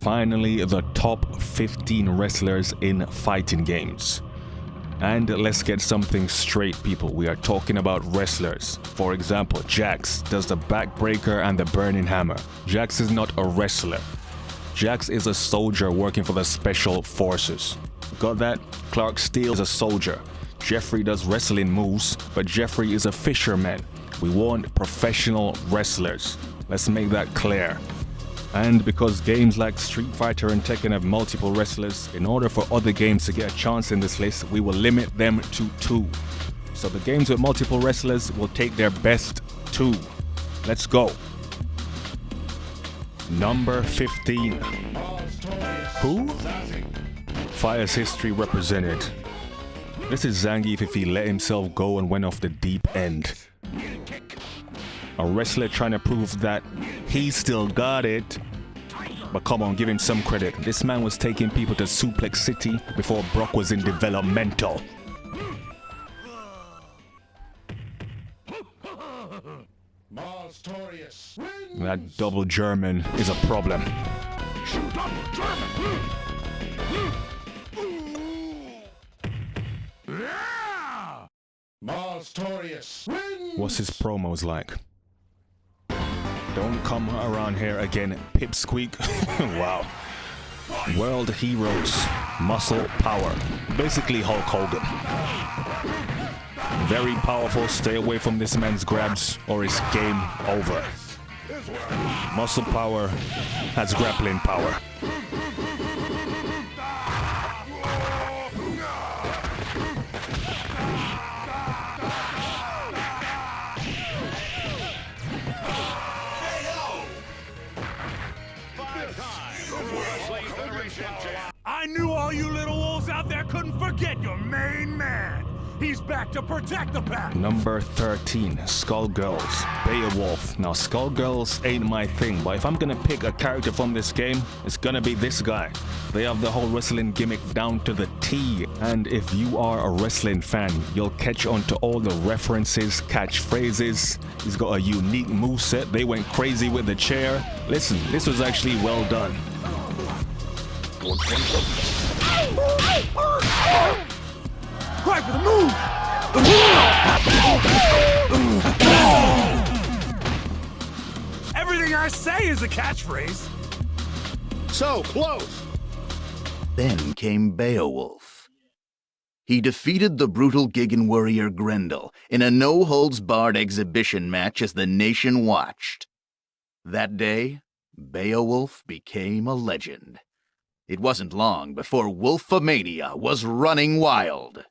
Finally, the top 15 wrestlers in fighting games. And let's get something straight, people. We are talking about wrestlers. For example, Jax does the backbreaker and the burning hammer. Jax is not a wrestler. Jax is a soldier working for the special forces. Got that? Clark Steele is a soldier. Jeffrey does wrestling moves, but Jeffrey is a fisherman. We want professional wrestlers. Let's make that clear. And because games like Street Fighter and Tekken have multiple wrestlers, in order for other games to get a chance in this list, we will limit them to 2. So the games with multiple wrestlers will take their best 2. Let's go. Number 15. Who? Fire's history represented. This is Zangief if he let himself go and went off the deep end. A wrestler trying to prove that he still got it. But come on, give him some credit. This man was taking people to Suplex City before Brock was in developmental. That double German is a problem. What's his promos like? Don't come around here again, Pipsqueak. Wow. World heroes, muscle power. Basically Hulk Hogan. Very powerful, stay away from this man's grabs or it's game over. Muscle power has grappling power. I knew all you little wolves out there couldn't forget your main man. He's back to protect the pack. Number 13, Skullgirls, Beowulf. Now, Skullgirls ain't my thing, but if I'm gonna pick a character from this game, it's gonna be this guy. They have the whole wrestling gimmick down to the T. And if you are a wrestling fan, you'll catch on to all the references, catchphrases. He's got a unique moveset. They went crazy with the chair. Listen, this was actually well done. Cry for the move! Everything I say is a catchphrase. So close! Then came Beowulf. He defeated the brutal Gigan warrior Grendel in a no-holds-barred exhibition match as the nation watched. That day, Beowulf became a legend. It wasn't long before Wolfomania was running wild.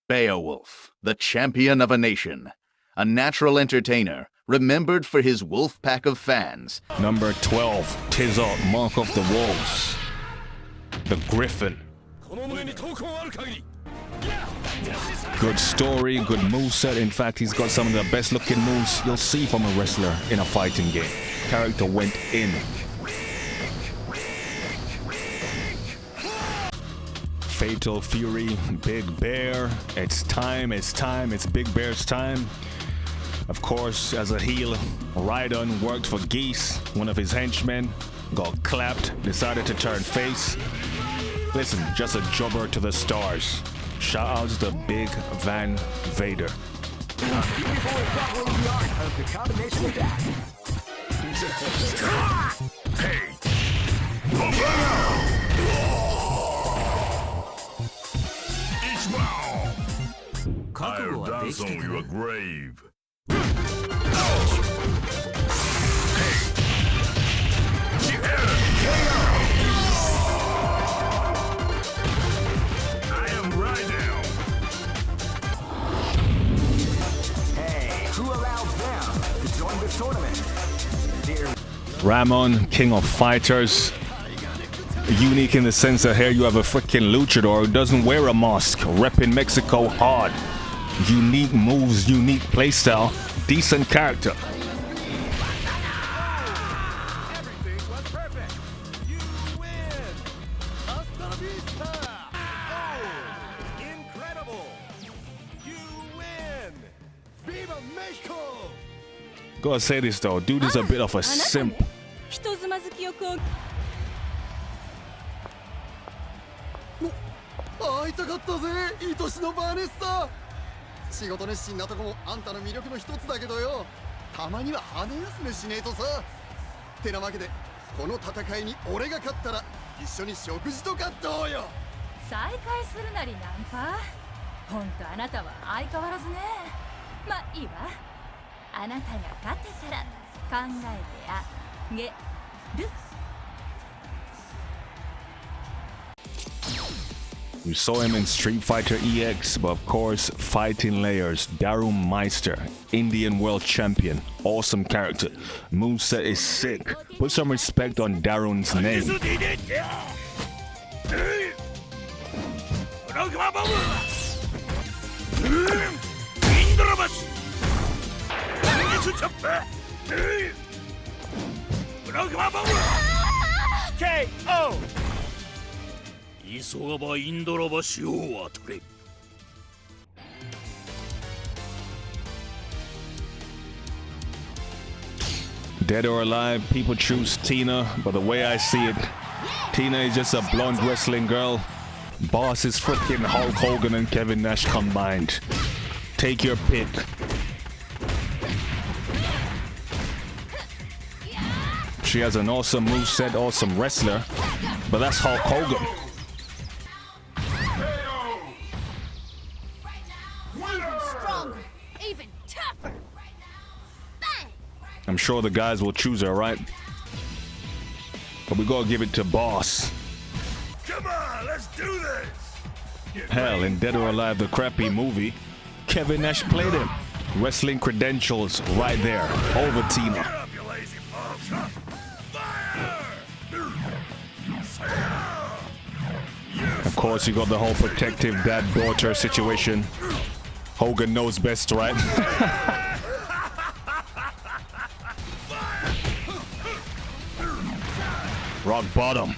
Beowulf, the champion of a nation, a natural entertainer, remembered for his wolf pack of fans. Number 12, Tizot, Mark of the Wolves. The Griffin. Good story, good moveset. In fact, he's got some of the best looking moves you'll see from a wrestler in a fighting game. Character went in. Fatal Fury, Big Bear. It's time, it's Big Bear's time. Of course, as a heel, Rhydon worked for Geese, one of his henchmen, got clapped, decided to turn face. Listen, just a jobber to the stars. Shout out to Big Van Vader. Hey! I'll dance on your grave. I am Rhydon. Hey, who allowed them to join this tournament? Ramon, King of Fighters. Unique in the sense that here you have a freaking luchador who doesn't wear a mask, repping Mexico hard. Unique moves, unique playstyle, decent character. Everything was perfect. You win. Hasta la vista. Oh, incredible. You win. Viva Mexico. Gotta say this though, dude is a bit of a simp. 会いたかったぜ、いい年のバーネッサ。仕事熱心なとこもあんたの魅力の一つだけどよ、たまには羽休めしねえとさ。てなわけでこの戦いに俺が勝ったら一緒に食事とかどうよ。再会するなりナンパ。ほんとあなたは相変わらずね。まあいいわ、あなたが勝てたら考えてあげる。You saw him in Street Fighter EX, but of course, Fighting Layers, Daryl Meister, Indian World Champion, awesome character. Moveset is sick. Put some respect on Daryl's name. KO! 急がばインドラ橋を渡れ。Dead or alive, people choose Tina, but the way I see it, Tina is just a blonde wrestling girl. Boss is freaking Hulk Hogan and Kevin Nash combined. Take your pick. She has an awesome moveset, awesome wrestler, but that's Hulk Hogan. Stronger, even tougher. Bang! I'm sure the guys will choose her, right? But we gotta give it to Boss. Come on, let's do this. Hell, in Dead or Alive, the crappy movie, Kevin Nash played him. Wrestling credentials right there, over Tina. Get up, you lazy bum. Fire! Of course, you got the whole protective dad-daughter situation. Hogan knows best, right? Rock bottom.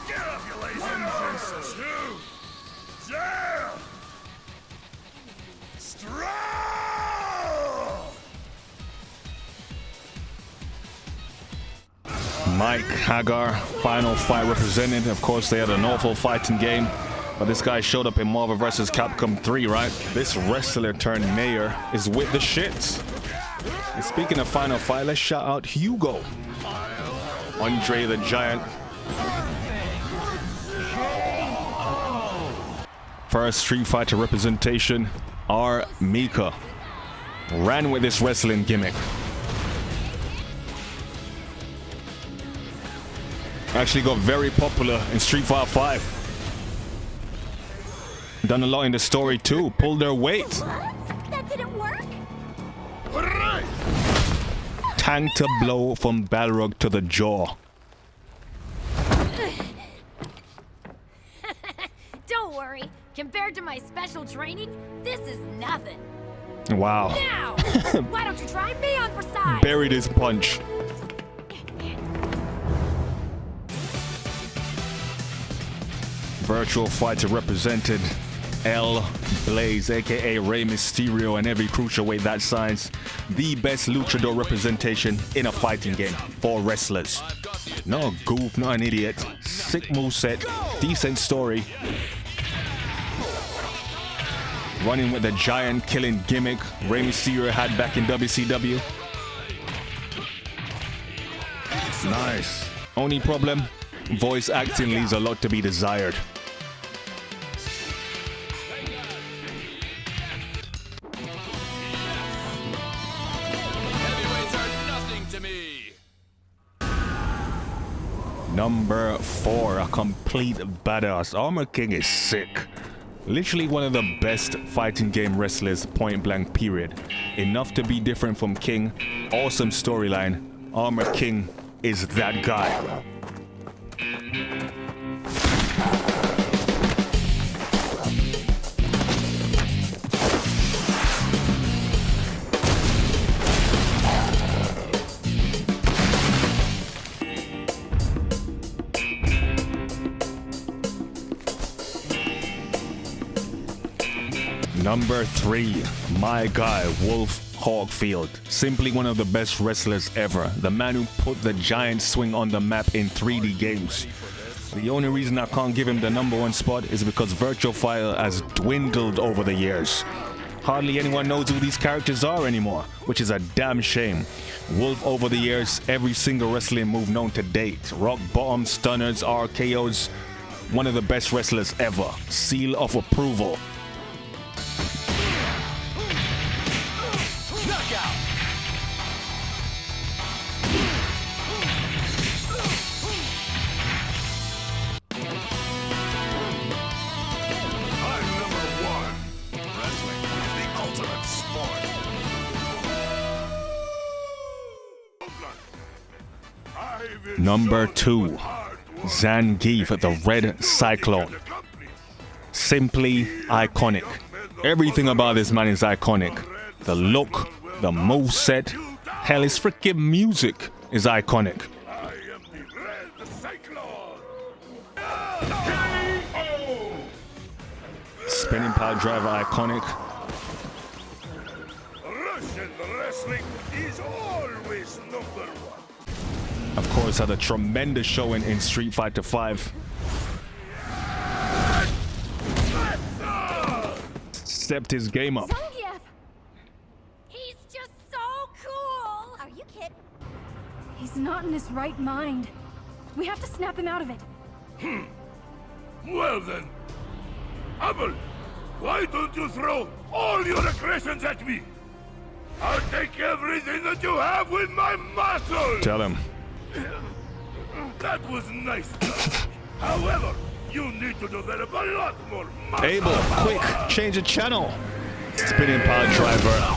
Get up, you lazy bum. Down! Strong! Mike Hagar, final fight represented. Of course, they had an awful fighting game, but this guy showed up in Marvel vs. Capcom 3, right? This wrestler turned mayor is with the shits. And speaking of final fight, let's shout out Hugo. Andre the Giant. First Street Fighter representation, R. Mika. Ran with this wrestling gimmick. Actually got very popular in Street Fighter 5. Done a lot in the story too. Pulled their weight. That didn't work? Tanked a blow from Balrog to the jaw. Don't worry. Compared to my special training, this is nothing. Wow. Now, why don't you try me on for size? Buried his punch. Virtual Fighter represented L. Blaze, aka Rey Mysterio, and every cruiserweight that size. The best luchador representation in a fighting game for wrestlers. No goof, not an idiot. Sick moveset, decent story. Running with the giant killing gimmick Rey Mysterio had back in WCW. Nice. Only problem, voice acting leaves a lot to be desired. Number 4, a complete badass. Armor King is sick. Literally one of the best fighting game wrestlers, point blank period. Enough to be different from King. Awesome storyline. Armor King is that guy. Number 3, my guy, Wolf Hogfield, simply one of the best wrestlers ever. The man who put the giant swing on the map in 3D games. The only reason I can't give him the #1 spot is because Virtual Fire has dwindled over the years. Hardly anyone knows who these characters are anymore, which is a damn shame. Wolf over the years, every single wrestling move known to date. Rock bottom, stunners, RKOs. One of the best wrestlers ever. Seal of approval. Knockout. I'm #1. Wrestling is the ultimate sport. Number 2, Zangief, the Red Cyclone. Simply iconic. Everything about this man is iconic. The look, the moveset, hell, his freaking music is iconic. I am the Red Cyclone. Spinning pile driver, iconic. Russian wrestling is always #1. Of course, had a tremendous showing in Street Fighter V. Stepped his game up. Zangief! He's just so cool! Are you kidding? He's not in his right mind. We have to snap him out of it. Well then, Abel, why don't you throw all your aggressions at me? I'll take everything that you have with my muscle! Tell him. That was nice. However, you need to develop a lot more muscle. Abel, quick, change the channel. Spinning pile driver.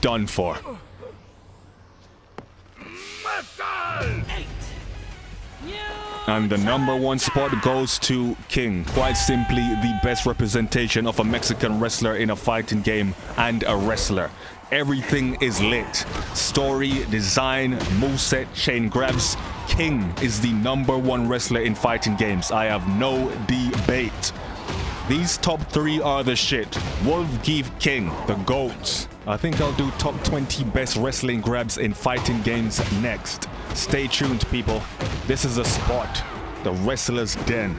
Done for. Muscle! And the #1 spot goes to King. Quite simply the best representation of a Mexican wrestler in a fighting game and a wrestler. Everything is lit. Story, design, moveset, chain grabs. King is the #1 wrestler in fighting games. I have no debate. These top 3 are the shit. Wolf, Geef, King, the GOATs. I think I'll do top 20 best wrestling grabs in fighting games next. Stay tuned, people. This is a spot. The Wrestlers Den.